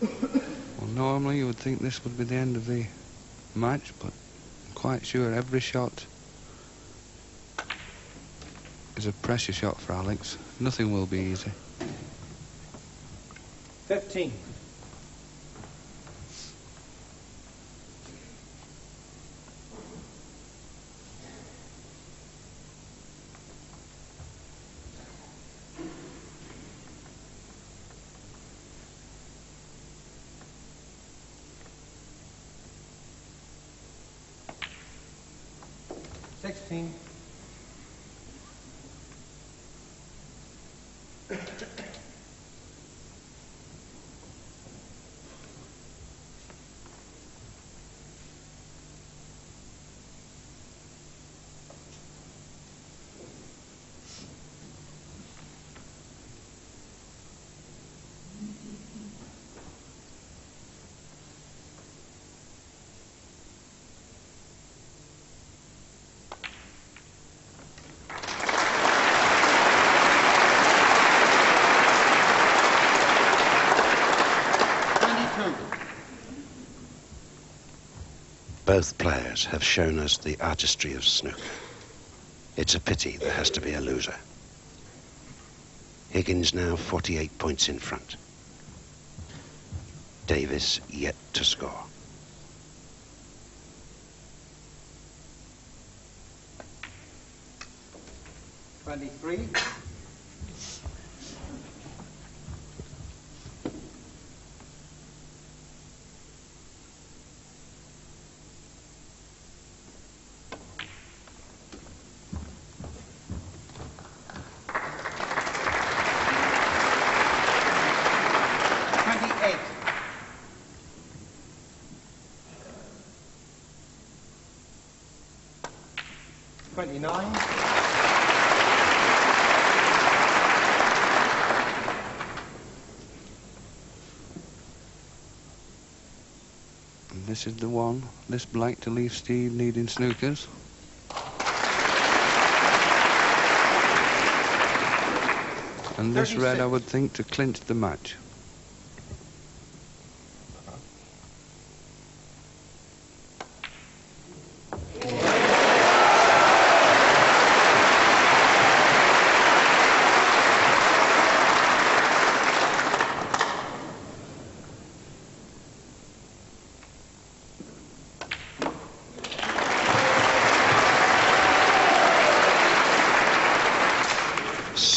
Well, normally you would think this would be the end of the match, but I'm quite sure every shot is a pressure shot for Alex. Nothing will be easy. 15. Both players have shown us the artistry of snooker. It's a pity there has to be a loser. Higgins now 48 points in front. Davis yet to score. $23. And this is the one, this black to leave Steve needing snookers. And this 36. red, I would think, to clinch the match.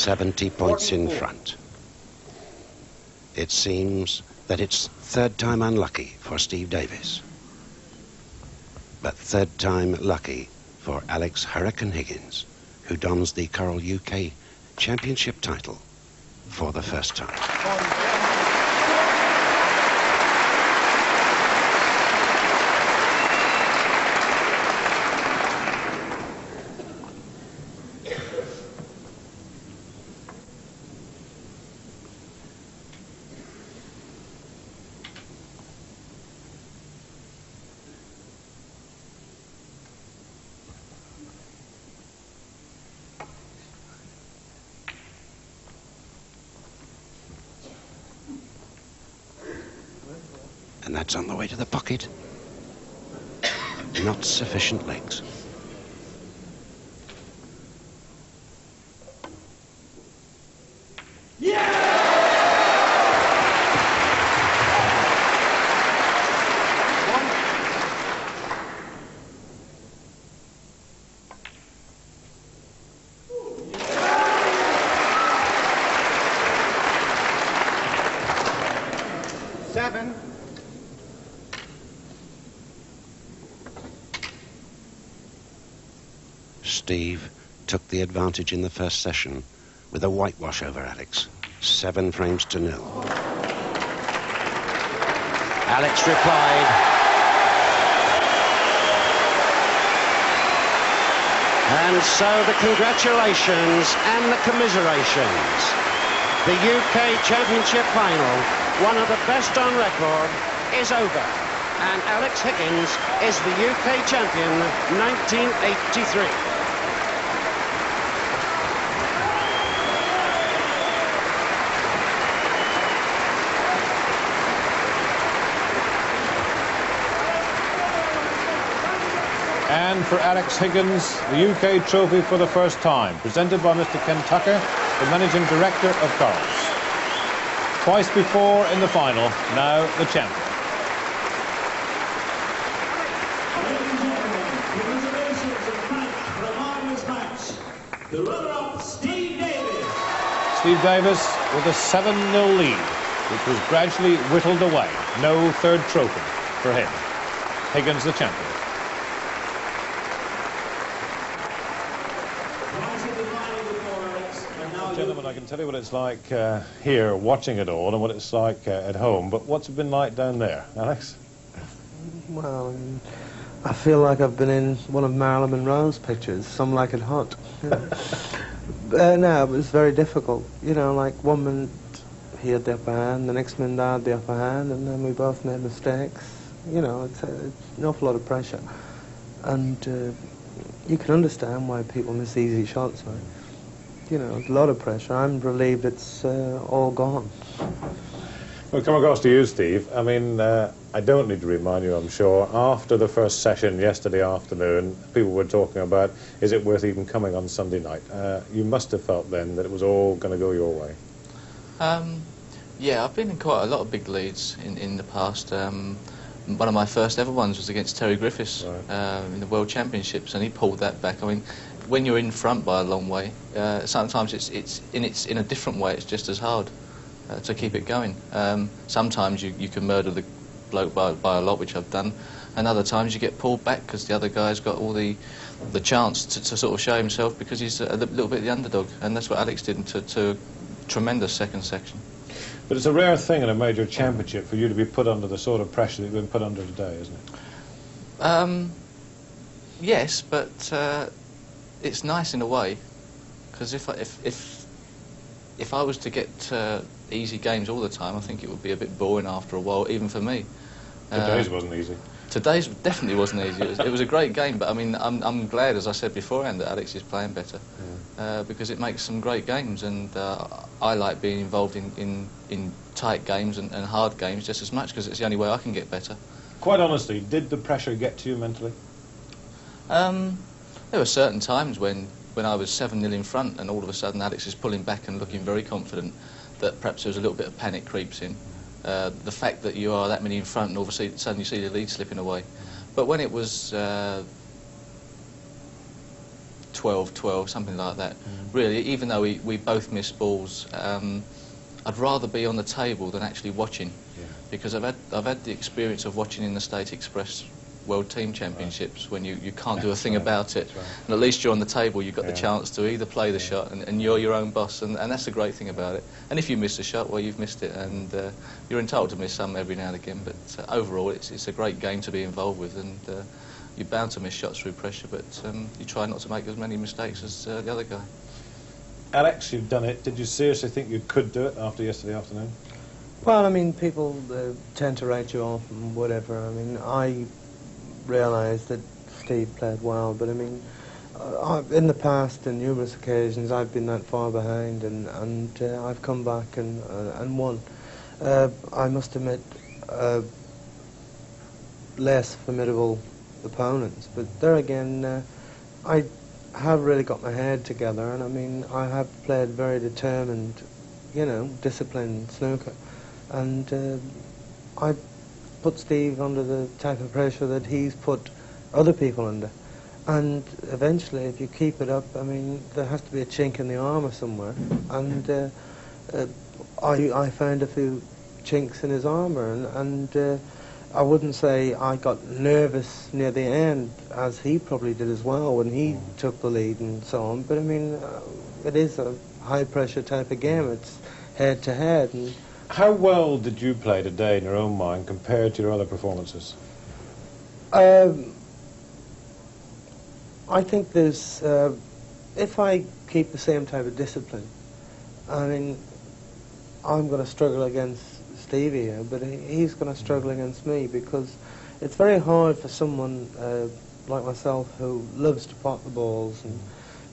$70 points in front. It seems that it's third time unlucky for Steve Davis, but third time lucky for Alex Hurricane Higgins, who dons the Coral UK Championship title for the first time. And that's on the way to the pocket. Not sufficient legs. Steve took the advantage in the first session with a whitewash over Alex. 7 frames to 0. Alex replied. And so the congratulations and the commiserations. The UK Championship final, one of the best on record, is over. And Alex Higgins is the UK champion 1983. And for Alex Higgins, the UK trophy for the first time, presented by Mr. Ken Tucker, the Managing Director of Corals. Twice before in the final, now the champion. Ladies and gentlemen, congratulations and thanks for a marvellous match. The runner-up, Steve Davis. Steve Davis with a 7-0 lead, which was gradually whittled away. No third trophy for him. Higgins the champion. Gentlemen, I can tell you what it's like here watching it all and what it's like at home, but what's it been like down there, Alex? Well, I feel like I've been in one of Marilyn Monroe's pictures, Some Like It Hot. No, it was very difficult. You know, like one minute he had the upper hand, the next minute I had the upper hand, and then we both made mistakes. You know, it's an awful lot of pressure. And you can understand why people miss easy shots, right? You know, a lot of pressure. I'm relieved it's all gone. Well, come across to you, Steve. I mean, I don't need to remind you, I'm sure, after the first session yesterday afternoon, people were talking about, is it worth even coming on Sunday night? You must have felt then that it was all going to go your way. Yeah, I've been in quite a lot of big leads in the past. One of my first ever ones was against Terry Griffiths in the World Championships, and he pulled that back. I mean, when you're in front by a long way, sometimes it's in a different way. It's just as hard to keep it going. Sometimes you can murder the bloke by a lot, which I've done, and other times you get pulled back because the other guy's got all the chance to sort of show himself because he's a little bit the underdog, and that's what Alex did to a tremendous second section. But it's a rare thing in a major championship for you to be put under the sort of pressure that you've been put under today, isn't it? Yes, but it's nice in a way, because if I was to get easy games all the time, I think it would be a bit boring after a while, even for me. Today's wasn't easy. Today's definitely wasn't easy. It was a great game, but I mean, I'm glad, as I said beforehand, that Alex is playing better, because it makes some great games, and I like being involved in tight games and hard games just as much, because it's the only way I can get better. Quite honestly, did the pressure get to you mentally? There were certain times when I was 7-0 in front and all of a sudden Alex is pulling back and looking very confident, that perhaps there was a little bit of panic creeps in. The fact that you are that many in front and all of a sudden you see the lead slipping away. But when it was 12-12, something like that, really, even though we both missed balls, I'd rather be on the table than actually watching, because I've had the experience of watching in the State Express World Team Championships when you can't do a thing about it, and at least you're on the table, you've got the chance to either play the shot and you're your own boss, and that's the great thing about it. And if you miss a shot, well, you've missed it, and you're entitled to miss some every now and again, but overall it's a great game to be involved with, and you're bound to miss shots through pressure, but you try not to make as many mistakes as the other guy. Alex, you've done it. Did you seriously think you could do it after yesterday afternoon? Well, I mean, people tend to write you off and whatever. I mean, I realised that Steve played well, but I mean, in the past, on numerous occasions, I've been that far behind, and I've come back and won. I must admit, less formidable opponents, but there again, I have really got my head together, and I mean, I have played very determined, you know, disciplined snooker, and I put Steve under the type of pressure that he's put other people under. And eventually, if you keep it up, I mean, there has to be a chink in the armour somewhere. And I found a few chinks in his armour, and I wouldn't say I got nervous near the end, as he probably did as well when he took the lead and so on. But I mean, it is a high-pressure type of game. It's head-to-head. And how well did you play today in your own mind compared to your other performances? I think there's, if I keep the same type of discipline, I mean, I'm going to struggle against Stevie here, but he's going to struggle against me, because it's very hard for someone like myself who loves to pot the balls and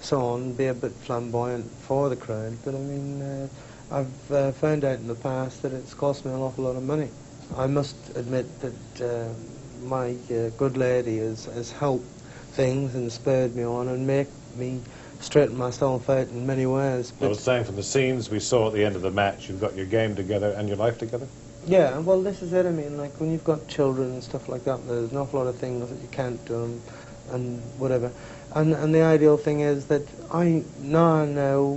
so on, be a bit flamboyant for the crowd. But I mean, I've found out in the past that it's cost me an awful lot of money. I must admit that my good lady has helped things and spurred me on and make me straighten myself out in many ways. I was saying, from the scenes we saw at the end of the match, you've got your game together and your life together? Yeah, well, this is it. I mean, like, when you've got children and stuff like that, there's an awful lot of things that you can't do and whatever. And the ideal thing is that I now know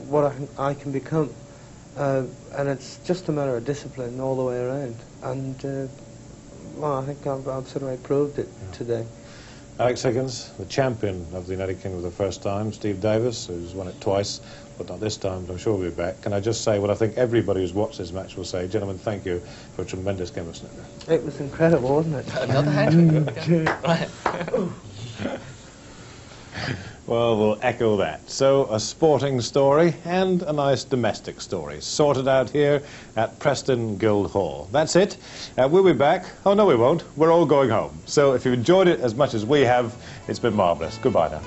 what I can become. And it's just a matter of discipline all the way around. And, well, I think I've sort of proved it today. Alex Higgins, the champion of the United Kingdom for the first time. Steve Davis, who's won it twice, but not this time, but I'm sure we'll be back. Can I just say what I think everybody who's watched this match will say? Gentlemen, thank you for a tremendous game of snooker. It was incredible, wasn't it? Another hand? Right. Well, we'll echo that. So, a sporting story and a nice domestic story sorted out here at Preston Guildhall. That's it. We'll be back. Oh, no, we won't. We're all going home. So, if you've enjoyed it as much as we have, it's been marvellous. Goodbye now.